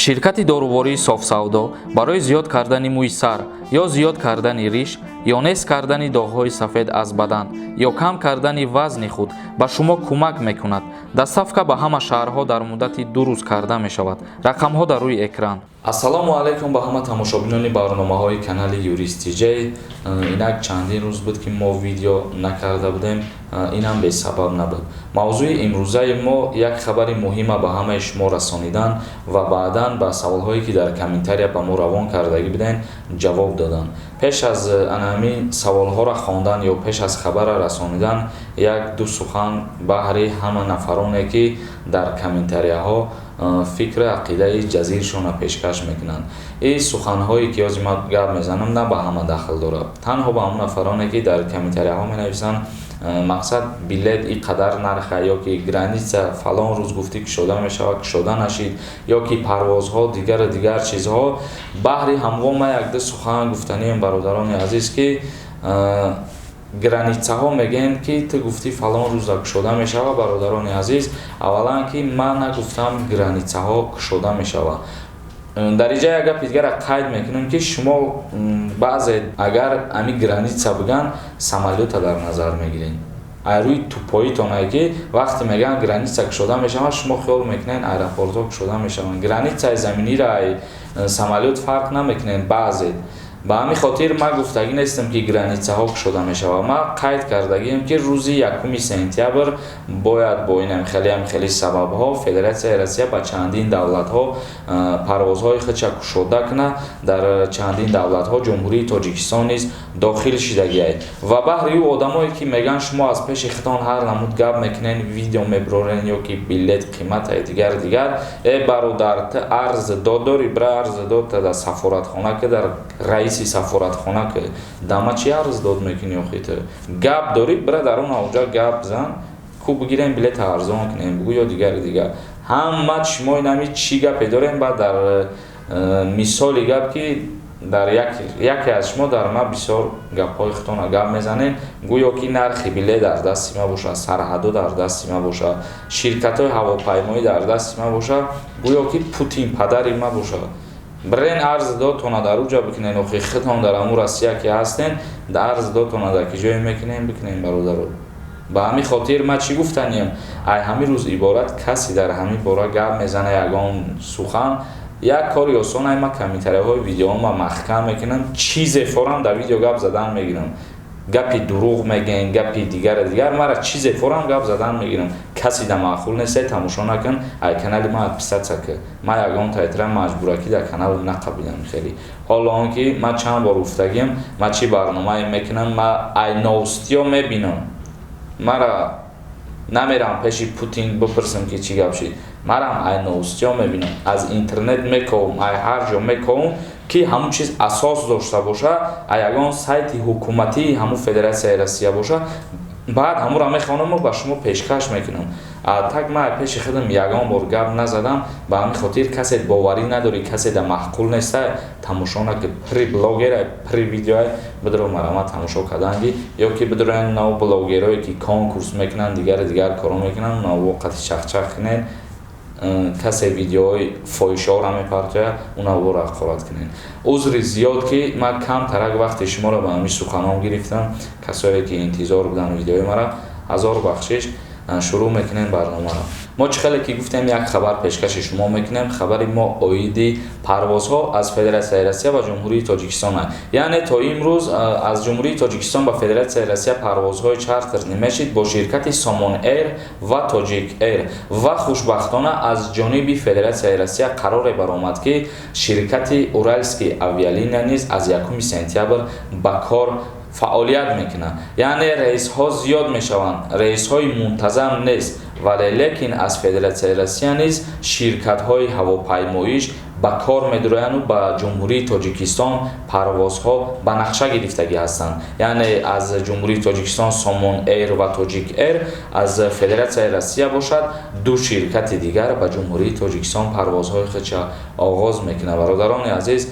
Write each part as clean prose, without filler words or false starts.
ширкати дорувори софсавдо барои зиёд кардани мӯи сар ё зиёд кардани риш ё нес кардани доғҳои сафед аз бадан ё кам кардани вазни худ ба шумо кӯмак мекунад. Доставка ба ҳама шаҳрҳо дар муддати 2 рӯз карда мешавад. Рақамҳо дар рӯи экран. Ассалому алайкум ба ҳама тамошобинони барномаҳои канали Юрист TJ. Инак чандин рӯз буд ки мо видео накарда будем, инам бесабаб набуд. Мавзӯи имрӯзаи мо як хабари муҳима ба ҳамаи шумо расонидан ва баъдан ба саволҳое ки дар комментария ба мо равон кардагӣ буден ҷавоб додан. Пеш аз анами саволҳоро хондан ё пеш аз хабарро расонидан, як-ду сухан баҳри ҳама нафароне ки дар комментарияҳо фикри ақидаи ҷазиршона пешкаш мекунанд. Ин суханҳое ки ҳозир ман гап мезанам на ба ҳама дахл дорад. Танҳо ба ҳамон нафароне ки дар комментарияҳо менависанд мақсад билет ин қадар нарха ё ки граница фалон рӯз гуфтӣ кушода мешавад, кушода нашид ё ки парвозҳо дигар чизҳо. Баҳри ҳамво ман як-ду сухан гуфтаниям бародарони азиз ки границаҳо мегӯянд ки ту гуфтӣ фалон рӯза кушода мешавад. Бародарони азиз, аввалан ки ман нагуфтам границаҳо кушода мешавад. Дар инҷа як гапи дигара қайд мекунем ки шумо баъзе агар ами граница биган самолёта дар назар мегиред. Рӯи тупоитоне ки вақте мегӯянд граница кушода мешавад, шумо хиёл мекунед аэропортҳо кушода мешаванд. Границаи заминиро самолёт фарқ намекунед баъзе. Ба ҳамин хотир ман гуфтагӣ нестам ки границаҳо кушода мешавад. Ман қайд кардагиам ки рӯзи 1 сентябр бояд бо инам хеле сабабҳо Федератсияи Россия ба чандин давлатҳо парвозҳои худша кушода кунад. Дар чандин давлатҳо ҷумҳурии Тоҷикистон низ дохил шидагиаст. Ва баҳри ӯ одамое ки мегӯянд шумо аз пеши хитон ҳар намуд гап мекунед, видео мебирорен ё ки билет қиматаи дигар бародар ту арз дод дорӣ, бира арз дод дар сафоратхона ки дар раиси сафоратхона ки дама чи арз дод мекунӣ охи ту гап дорӣ, бира дар он авҷа гап зан ку бигирем билета арзон кунем бигӯ ё дигари ҳама шумо инами чӣ гапе дорем. Баъд дар мисоли гап ки дар яке аз шумо дар ма бисёр гапҳои хитона гап мезанем, гӯё ки нархи билет дар дасти ма бошад, сарҳадо дар дасти ма бошад, ширкатҳои ҳавопаймоӣ дар дасти ма бошад, гӯё ки Путин падари ма бошад. Брен арз додтона дар уҷа бикунен, охи хитон дар аму Россия ки ҳастен, арз додтона дар ки ҷое мекунем бикунем бародаро. Ба ҳамин хотир ман чӣ гуфтаниям, ай ҳамин рӯз иборат касе дар ҳамин бора гап мезана ягон сухан, як кори осон ай ман комментарияҳои видеома маҳкам мекунам, чизе форам дар видео гап задан мегирам. Гапи дурӯғ мегӯянд, гапи дигар мара чизе форам гап задан мегирам. Касе да маъқул нест тамошо накун, ай канали ман подписаться кун. Ман ягон таитра маҷбуракӣ дар канали нақабидам хеле. Ҳоло он ки ман чанд бор гуфтагиам, ман чӣ барномае мекунам, ман ай новостиҳо мебинам. Мара намерам пеши Путин бипурсам ки чӣ гап шид. Марам ай новостиҳо мебинам, аз интернет мекавам, ай ҳар ҷо мекавам ки ҳамун чиз асос дошта боша, ягон сайти ҳукуматии ҳамун Федератсияи Россия боша, баъд ҳамуро мехонаму ба шумо пешкаш мекунам. Так ман пеши худам ягон бор гап назадам, ба ҳамин хотир касе боварӣ надорӣ, касе да маъқул неста тамошо накун. При блогера, при видеои бидро марама тамошо кардангӣ ё ки бидроян нав блогерое ки конкурс мекунанд, дигар коро мекунанд, навоқати чахчах кунед, касе видеои фоҳишаҳоро мепартояд, унаворо ҳақорат кунед. Узри зиёд ки ман камтарак вақти шуморо ба ҳамин суханон гирифтам. Касое ки интизор буданд видеои мара, ҳазор бахшиш. Шурӯъ мекунем барномаро. Мо чӣ хеле ки гуфтем як хабар пешкаши шумо мекунем. Хабари мо оиди парвозҳо аз Федератсияи Россия ва Ҷумҳурии Тоҷикистон аст. Яъне то имрӯз аз Ҷумҳурии Тоҷикистон ба Федератсияи Россия парвозҳои чартер мешид бо ширкати Somon Air ва Tojik Air ва хушбахтона аз ҷониби Федератсияи Россия қароре баромад ки ширкати Уральские авиалиния низ аз 1 сентябр ба кор фаъолият мекунад. Яъне рейсҳо зиёд мешаванд, рейсҳои мунтазам нест, вале лекин аз Федератсияи Россия низ ширкатҳои ҳавопаймоиш ба кор медироянд ба Ҷумҳурии Тоҷикистон парвозҳо ба нақша гирифтагӣ ҳастанд. Яъне аз Ҷумҳурии Тоҷикистон Somon Air ва Tojik Air, аз Федератсияи Россия бошад ду ширкати дигар ба Ҷумҳурии Тоҷикистон парвозҳои худша оғоз мекунад. Бародарони азиз,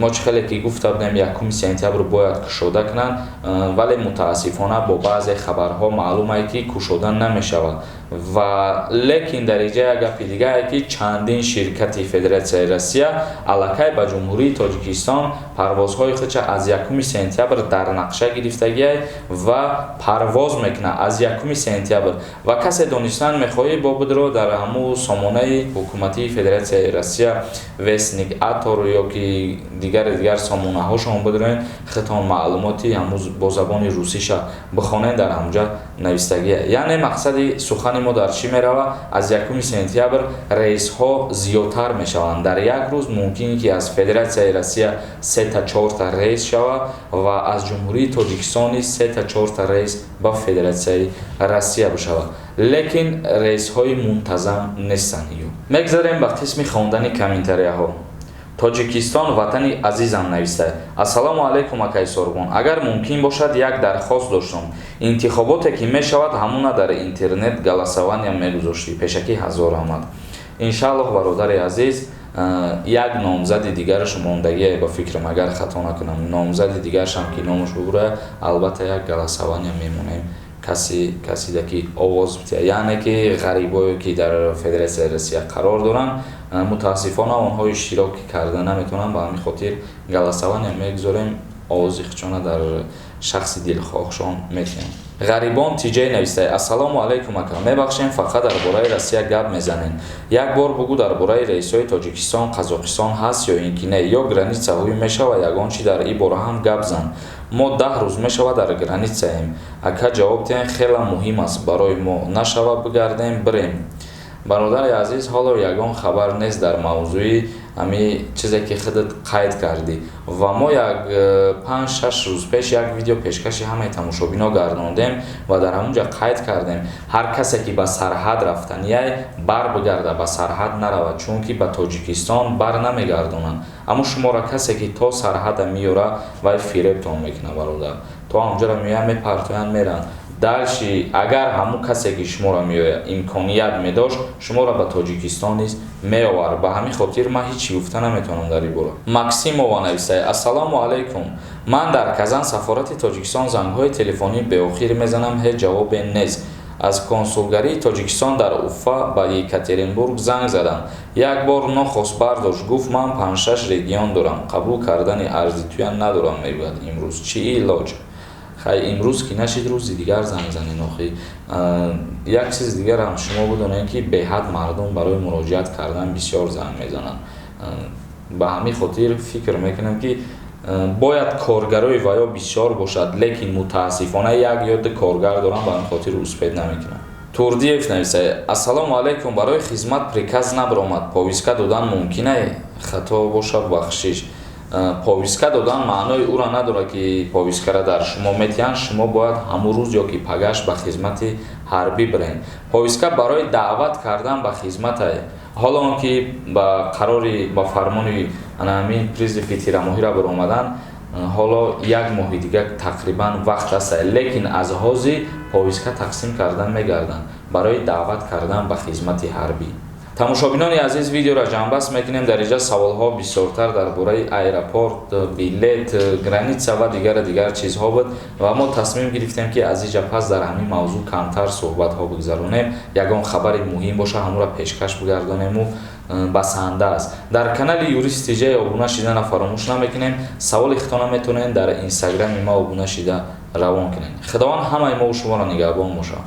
мо чӣ хеле ки гуфта будем 1 сентябр бояд кушода кунанд, вале мутаассифона бо баъзе хабарҳо маълум аст ки кушода намешавад. ва лекин дар иҷая гапи дигае ки чандин ширкати Федератсияи Россия аллакай ба Ҷумҳурии Тоҷикистон парвозҳои худша аз 1 сентябр дар нақша гирифтагиай ва парвоз мекунад аз 1 сентябр ва касе донистан мехоҳӣ бобудро дар ҳамун сомонаи ҳукуматии Федератсияи Россия Вестник Атор ё ки дигар сомонаҳошон будроин хитон маълумоти ҳамун бо забони русиша бихонен дар ҳамҷа навистагия. Яъне мақсади сухани мо дар чӣ мерава? Аз 1 сентябр рейсҳо зиёдтар мешаванд. Дар як рӯз мумкин ки аз Федератсияи Россия 3-4 рейс шава ва аз Ҷумҳурии Тоҷикистони 3-4 рейс ба Федератсияи Россия бишава. Лекин рейсҳои мунтазам нестанд. Мегзарем ба қисми хондани комментарияҳо. Тоҷикистон ватани азизам нависта. Ассалому алайкум акай Сорбон. Агар мумкин бошад як дархост доштам. Интихоботе ки мешавад ҳамуна дар интернет галасования мегузошти. Пешаки ҳазор омад. Иншаллоҳ бародари азиз, як номзади дигараш мондагие ба фикрам агар хато накунам. Номзади дигаршам ки номаш бубурая, албатта як галасования мемонем. Каси даки овоз бития. Яъне ки ғарибое ки дар Федератсияи Россия қарор доранд, мутаассифона онҳо иштирок карда наметавонанд. Ба ҳамин хотир галасования мегузорем, овози худшона дар шахси дилхоҳшон метиҳем. Ғарибон тиҷей навистай. Ассалому алайкум ака. Мебахшем, фақат дар бораи Россия гап мезанем. Як бор бугу дар бораи рейсҳои Тоҷикистон, Қазоқистон ҳаст ё ин ки не, ё границаҳои мешава ягон чи дар ин бора ҳам гап зан. Мо 10 рӯз мешава дар границаем. Ака ҷавоб диҳем, хеле муҳим аст барои мо. Нашава бигардем бирем. Бародари азиз, ҳоло ягон хабар нест дар мавзӯи ами чизе ки худат қайд кардӣ. Ва мо як 5-6 рӯз пеш як видео пешкаши ҳамаи тамошобино гардондем ва дар ҳамунҷа қайд кардем ҳар касе ки ба сарҳад рафтанияй бар бигарда, ба сарҳад наравад, чунки ба Тоҷикистон бар намегардонанд. Аммо шуморо касе ки то сарҳада меёра вай фиребтон мекуна бародар. То ҳамҷара меоянд мепартоянд меранд. Дальши агар ҳамун касе ки шуморо меоя имконият медошт, шуморо ба Тоҷикистон низ меовар. Ба ҳамин хотир ман ҳичи гуфта наметавонам дар ин бора. Максимова навистай. Ассалому алайкум. Ман дар Казан сафорати Тоҷикистон зангҳои телефонӣ беохир мезанам, ҳеҷ ҷавобе нест. Аз консулгарии Тоҷикистон дар Уфа ба Екатеринбург занг задам. Як бор нохост бардошт, гуфт ман 5-6 регион дорам. Қабул кардани арзи туя надорам мегӯяд имрӯз. Чӣ илоҷ? Хай имрӯз ки нашид рӯзи дигар занг занед. Охи як чиз дигар ҳам шумо бидонед ки беҳад мардум барои муроҷиат кардан бисёр занг мезананд. Ба ҳамин хотир фикр мекунам ки бояд коргарои ваё бисёр бошад, лекин мутаассифона як ё ду коргар дорам, ба ҳамин хотир успед намекунам. Турдиев нависай. Ассалому алайкум. Барои хизмат приказ набаромад. Повистка додан мумкинае? Хато бошад бахшиш. Повистка додан маънои ура надорад ки повисткара дар шумо метиҳанд. Шумо бояд ҳамун рӯз ё ки пагаш ба хизмати ҳарбӣ бирен. Повистка барои даъват кардан ба хизматае. ҳоло он ки ба қарори ба фармони ҳамин президи фитирамоҳира биромадан, ҳоло як моҳи дигар тақрибан вақт аст, лекин аз ҳози повистка тақсим кардан мегарданд барои даъват кардан ба хизмати ҳарбӣ. Тамошобинони азиз, видеоро ҷамъбаст мекунем. Дар инҷа саволҳо бисёртар дар бораи аэропорт, билет, граница ва дигар чизҳо буд ва мо тасмим гирифтем ки аз инҷа пас дар ҳамин мавзӯъ камтар суҳбатҳо бигзаронем. Ягон хабари муҳим боша ҳамонро пешкаш бигардонему басанда аст. Дар канали Юрист Тиҷей обуна шидана фаромӯш намекунем. Саволи хитона метавонед дар инстаграми ма обуна шида равон кунед. Худованд ҳамаи мо шуморо нигаҳбон бошад.